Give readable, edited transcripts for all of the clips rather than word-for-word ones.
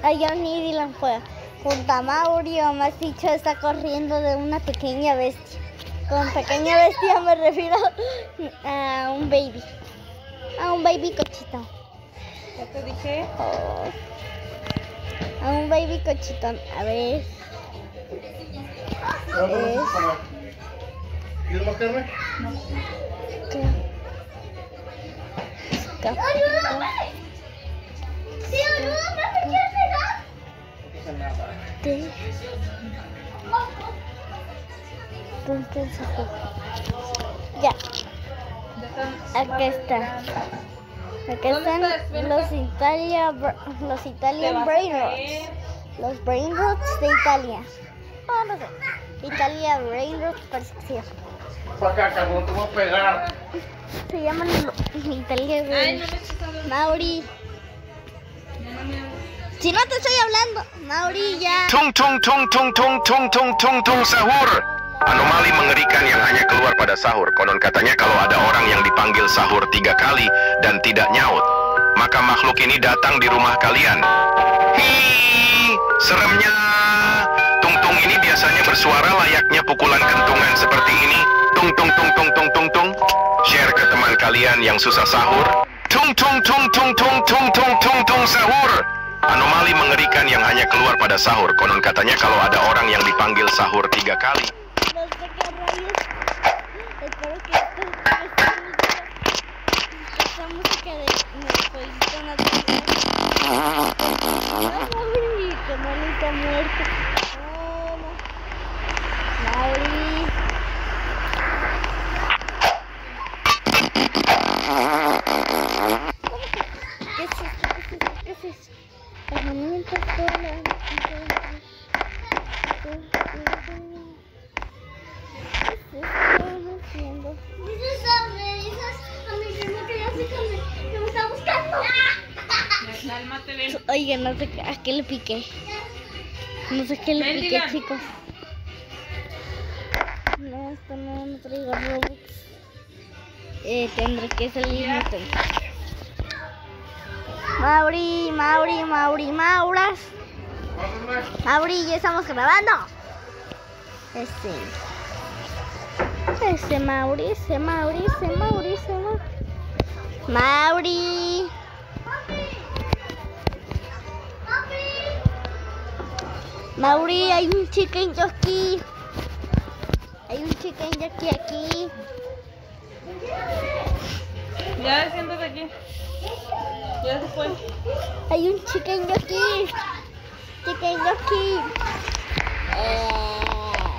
Johnny y Dylan fue junto a Mauri, o más dicho, está corriendo de una pequeña bestia. Con pequeña bestia me refiero a un baby. A un baby cochito. ¿Ya te dije? A un baby cochitón. A ver. ¿Quieres más carne? No. ¿Qué? Ya. Acá está. Acá están los Italian Brain Rots. Los Brain Rots de Italia. Oh, no sé. Italia Brain Rots Percepción. Para acá, cabrón, te voy a pegar. Se llaman Italia Brain Ay, no Rots. me estás hablando. Mauri. No me hables. Si no te estoy hablando, Mauri ya. Tung tung tung tung tung tung tung tung tung sahur. Anomali mengerikan yang hanya keluar pada sahur. Konon katanya kalau ada orang yang dipanggil sahur 3 kali dan tidak nyaut, maka makhluk ini datang di rumah kalian. Hi, seremnya. Tung-tung ini biasanya bersuara layaknya pukulan kentungan seperti ini. Tung tung tung tung tung tung tung. Share ke teman kalian yang susah sahur. Tung tung tung tung tung tung tung tung tung sahur. Anomali mengerikan yang hanya keluar pada sahur. Konon katanya kalau ada orang yang dipanggil sahur 3 kali. No sé qué rayos. Espero que esta música de jueguito no te Mauri, que no está muerto. No. Mauri. ¿Qué es esto? ¿Qué es esto? Herramientas solas. Cálmate, ven. Oye, no sé a qué le piqué. No sé qué le Ven, piqué, Dylan. chicos. No, esto no traigo Robux. Tendré que salir entonces. Mauri, Mauras. Mauri, ya estamos grabando. Mauri. Mauri, hay un chicken jockey. Aquí. Ya, siéntate aquí. Ya se fue. Hay un chicken jockey.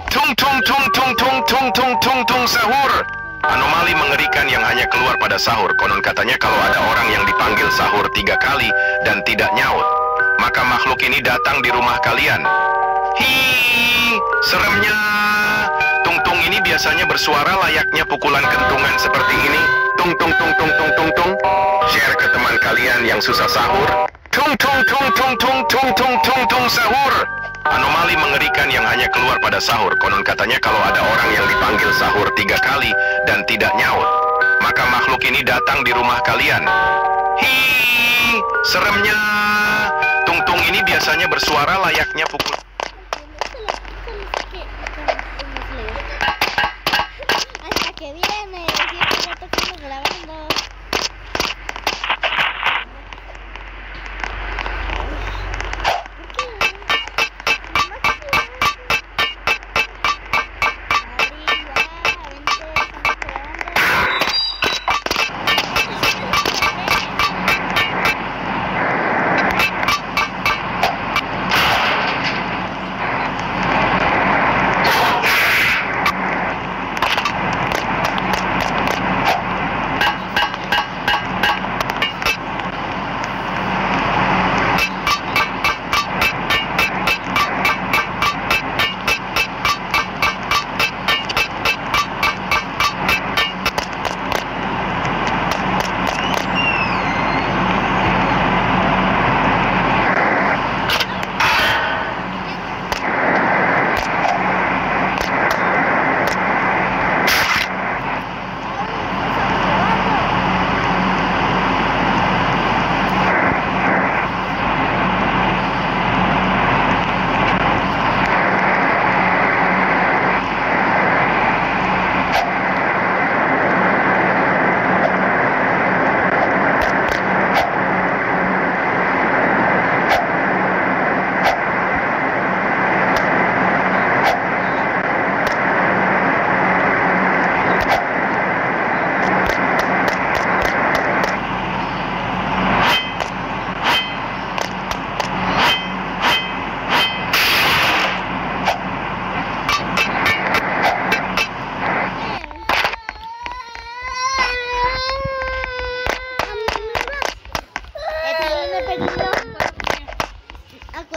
Tung tung tung tung tung tung tung tung tung sahur. Anomali mengerikan yang hanya keluar pada sahur. Konon katanya kalau ada orang yang dipanggil sahur 3 kali dan tidak nyaut, maka makhluk ini datang di rumah kalian. Hi, seremnya. Tung-tung ini biasanya bersuara layaknya pukulan kentungan seperti ini. Tung tung tung tung tung tung tung. Share ke teman kalian yang susah sahur. Tung tung tung tung tung tung tung tung tung sahur. Anomali mengerikan yang hanya keluar pada sahur. Konon katanya kalau ada orang yang dipanggil sahur 3 kali dan tidak nyaut, maka makhluk ini datang di rumah kalian. Hi, seremnya. Tung-tung ini biasanya bersuara layaknya pukul. Hasta que viene, siempre rato estamos grabando.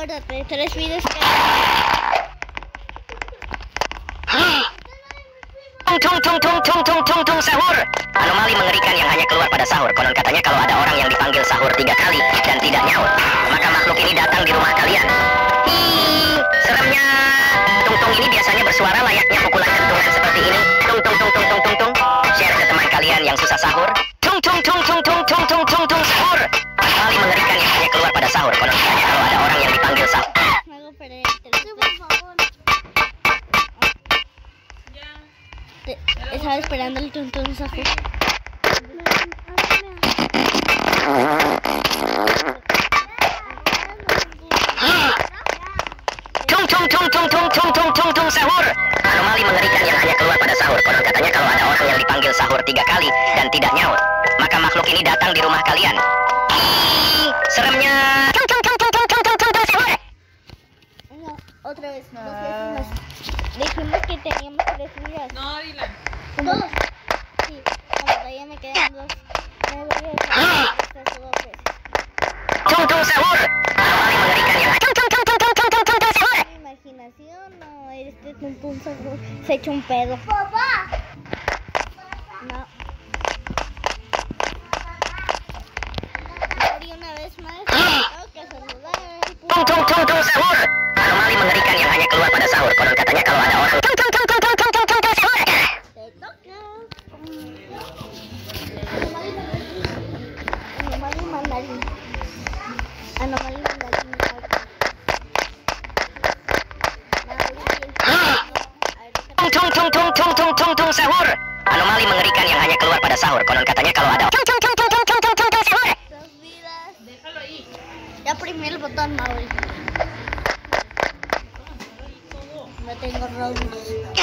Acuérdate, 3 videos que... Tung sahur. Anomali mengerikan yang hanya keluar pada sahur. Konon katanya kalau ada orang yang dipanggil sahur 3 kali dan tidak nyaut, maka makhluk ini datang di rumah kalian. Ih, seremnya. Tung ini biasanya bersuara layaknya pukulan kentungan seperti ini. Tung. Share ke teman kalian yang susah sahur. Tung sahur. Anomali mengerikan yang hanya keluar pada sahur. Konon katanya kalau ada orang yang dipanggil sahur. Hago perder el teléfono. Por favor. Estaba esperando el tuntún sahur. Tung sahur. Anomali mengerikan yang hanya keluar pada sahur. Konon katanya kalau ada orang yang dipanggil sahur 3 kali dan tidak nyaut, maka makhluk ini datang di rumah kalian. Ih, seremnya. Sahur. No, otra vez. 2 veces más. Dijimos que teníamos 3 días. No, dila. ¿Cómo? Sí, como todavía me quedan 2. Me voy a dejar estas 2 veces. Tung sahur. Anomali mengerikan yang sahur. Mi imaginación no, este tuntún sahur se echó un pedo. ¡Papá! No. Y una vez más, tengo que saludar. Tung sahur. Anomali mengerikan yang hanya keluar pada sahur. Konon katanya kalau ada orang sahur. Te toca. Anomali mandarín. Anomali mandarín. Tung sahur. Anomali mengerikan yang hanya keluar pada sahur. Konon katanya kalau ada sahur. Dos vidas. Déjalo ahí. Ya primé el botón, Mauri. No tengo Robux. No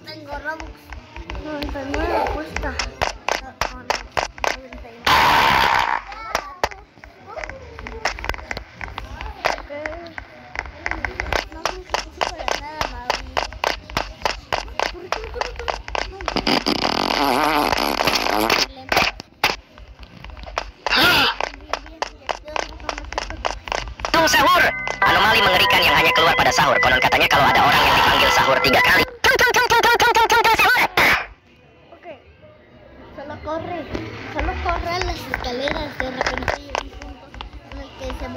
tengo Robux. 99 cuesta. No, 99. No me puse para nada, Mauri. ¿Por qué? Tung sahur. Anomali mengerikan yang hanya keluar pada sahur. Konon katanya kalau ada orang yang dipanggil sahur 3 kali. Sahur. Ok. Solo corre a las escaleras. De repente llega un punto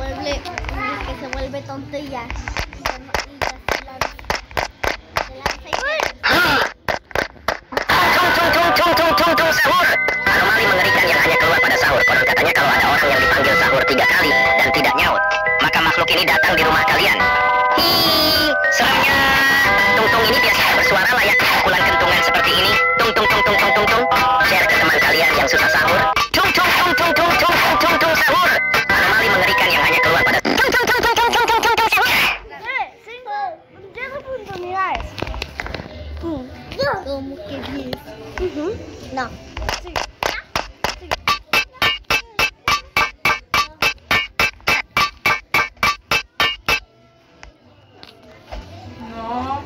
en el que se vuelve tonto y ya se lanza. Tung sahur. Anomali mengerikan yang hanya keluar pada sahur. Konon katanya kalau ada orang yang dipanggil sahur 3 kali dan tidak nyaut, maka makhluk ini datang di rumah kalian. Ih, seremnya. Tung ini biasanya bersuara layaknya pukulan kentungan seperti ini. Tung. Share ke teman kalian yang susah sahur. Tung sahur. Anomali mengerikan yang hanya keluar pada sahur. Tengo oportunidades. ¿Cómo que 10? No. Sí. No.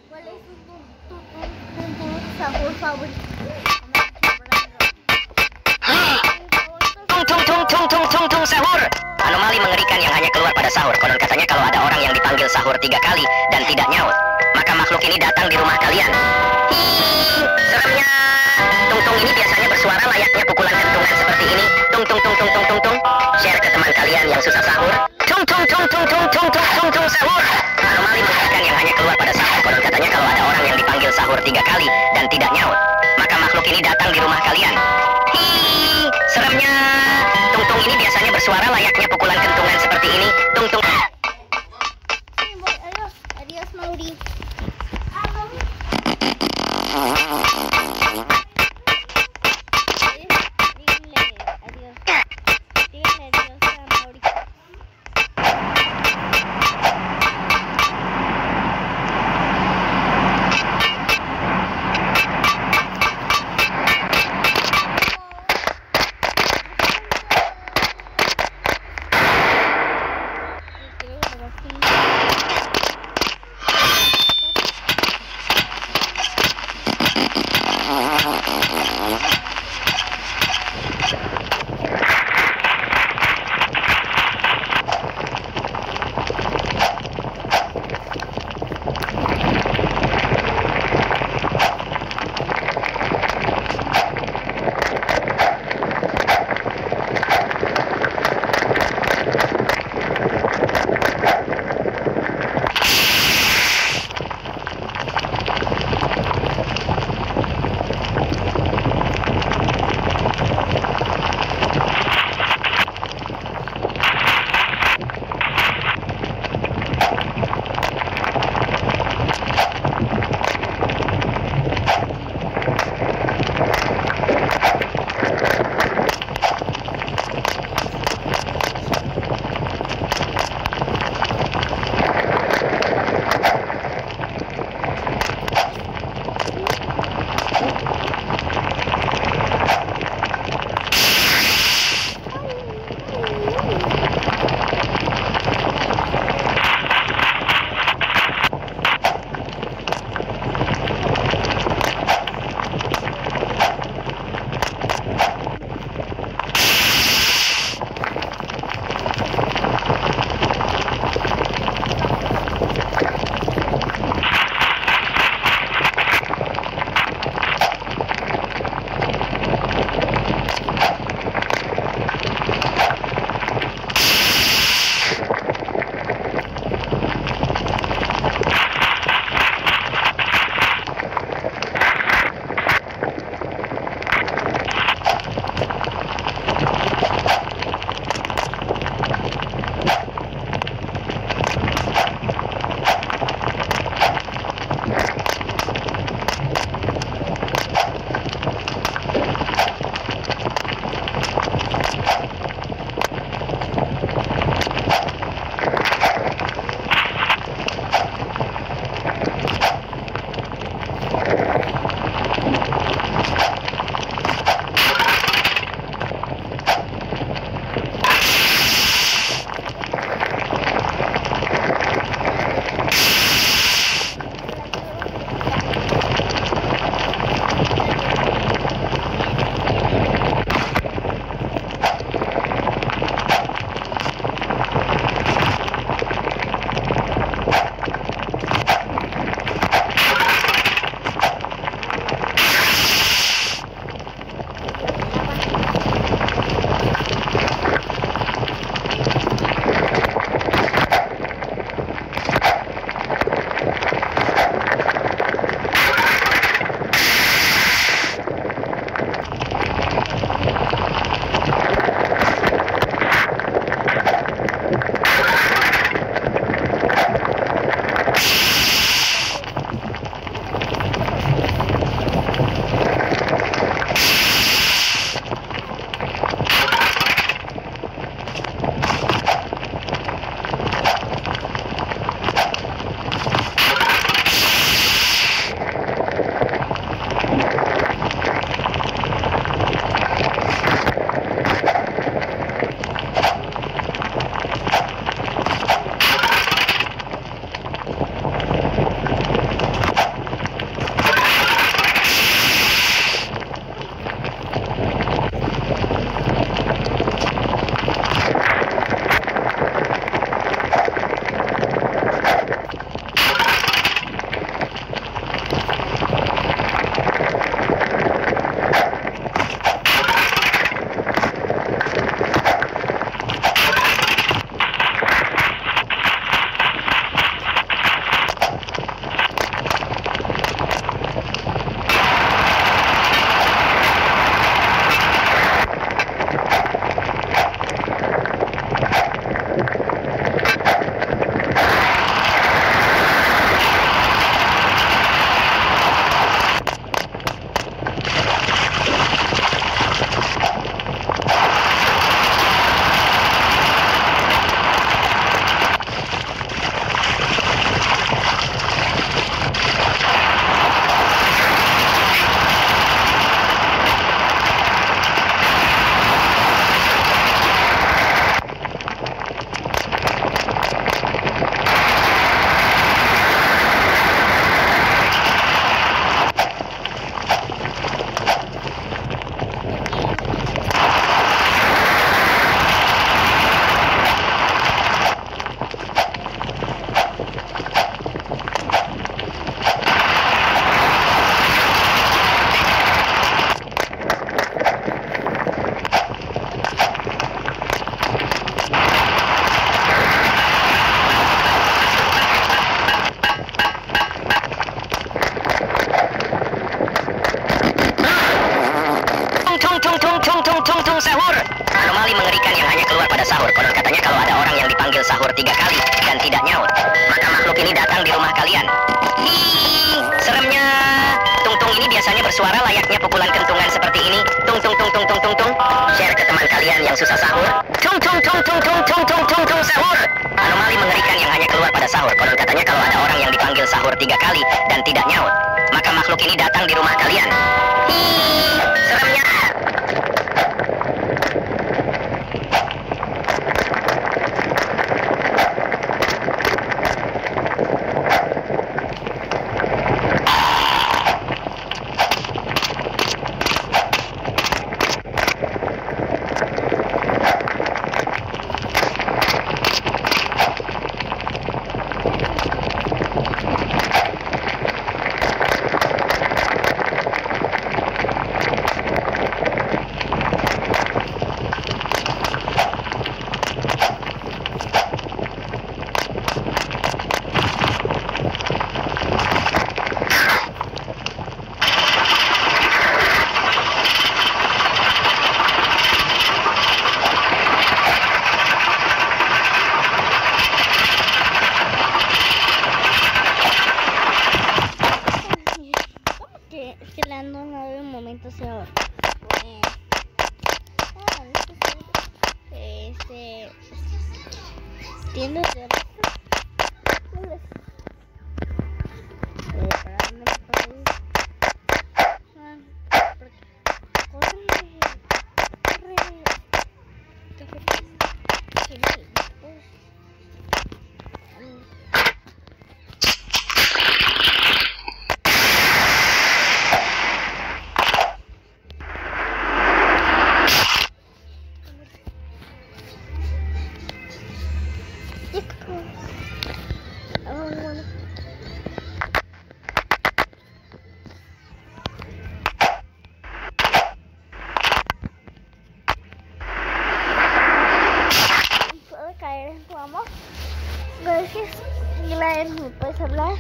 ¿Cuál es tu sabor favorito? Tung sahur. Anomali mengerikan yang hanya keluar pada sahur. Konon katanya kalau ada orang yang dipanggil sahur 3 kali dan tidak nyaut, maka makhluk ini datang di rumah kalian. Ih, seremnya. Tung ini biasanya bersuara layaknya pukulan kentungan seperti ini. Tung. Share ke teman kalian yang susah sahur. Tung sahur. Anomali mengerikan yang hanya keluar pada sahur. Konon katanya kalau ada orang yang dipanggil sahur 3 kali dan tidak nyaut, maka makhluk ini datang di rumah kalian. Ih, seremnya. Tung ini biasanya bersuara layaknya pukulan kentungan seperti ini. Tung. Sí, voy. Adiós. Adiós, Mauri. Díganle adiós. Díganle adiós a Mauri. mengerikan yang hanya keluar pada sahur. Konon katanya kalau ada orang yang dipanggil sahur 3 kali dan tidak nyaut, maka makhluk ini datang di rumah kalian. Hii, seremnya. Tung-tung ini biasanya bersuara layaknya pukulan kentungan seperti ini. Tung tung tung tung tung tung tung. Share ke teman kalian yang susah sahur. Tung tung tung tung tung tung tung tung tung sahur. Anomali mengerikan yang hanya keluar pada sahur. Konon katanya kalau ada orang yang dipanggil sahur 3 kali dan tidak nyaut, maka makhluk ini datang di rumah kalian. Hii, seremnya. Es que la no de un momento se ahorra. Tiendas de amor. Gracias. Glenn, ¿me puedes hablar?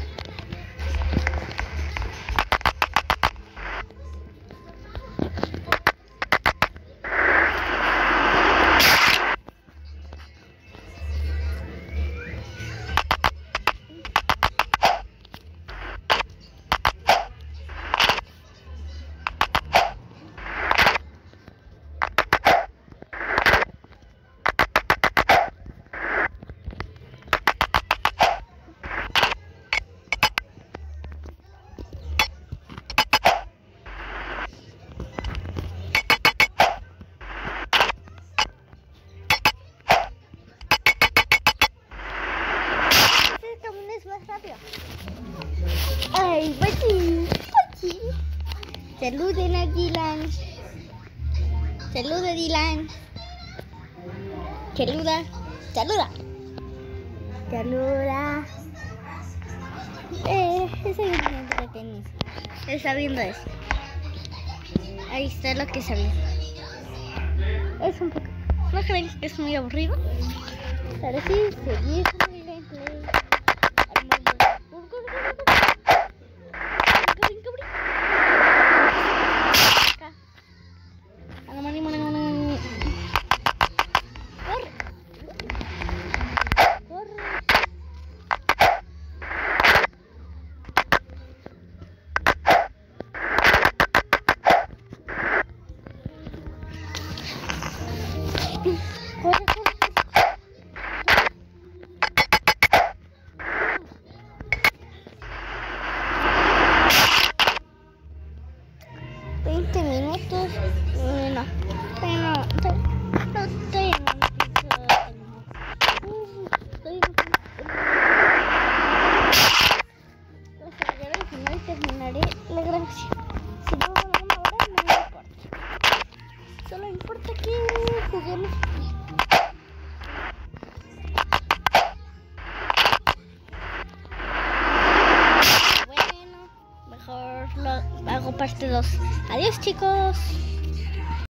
Ay, Bachi, Bachi. Saluden a Dylan. Saluda, Dylan. Saluda, saluda. Saluda. Esa gente que tenis. Está viendo eso. Ahí está lo que está viendo. Es un poco. ¿No creen que es muy aburrido? Pero sí, seguir con el gameplay. Terminaré la grabación. Si no, una hora no me importa. Solo importa que juguemos. Bueno, mejor lo hago parte 2. Adiós, chicos.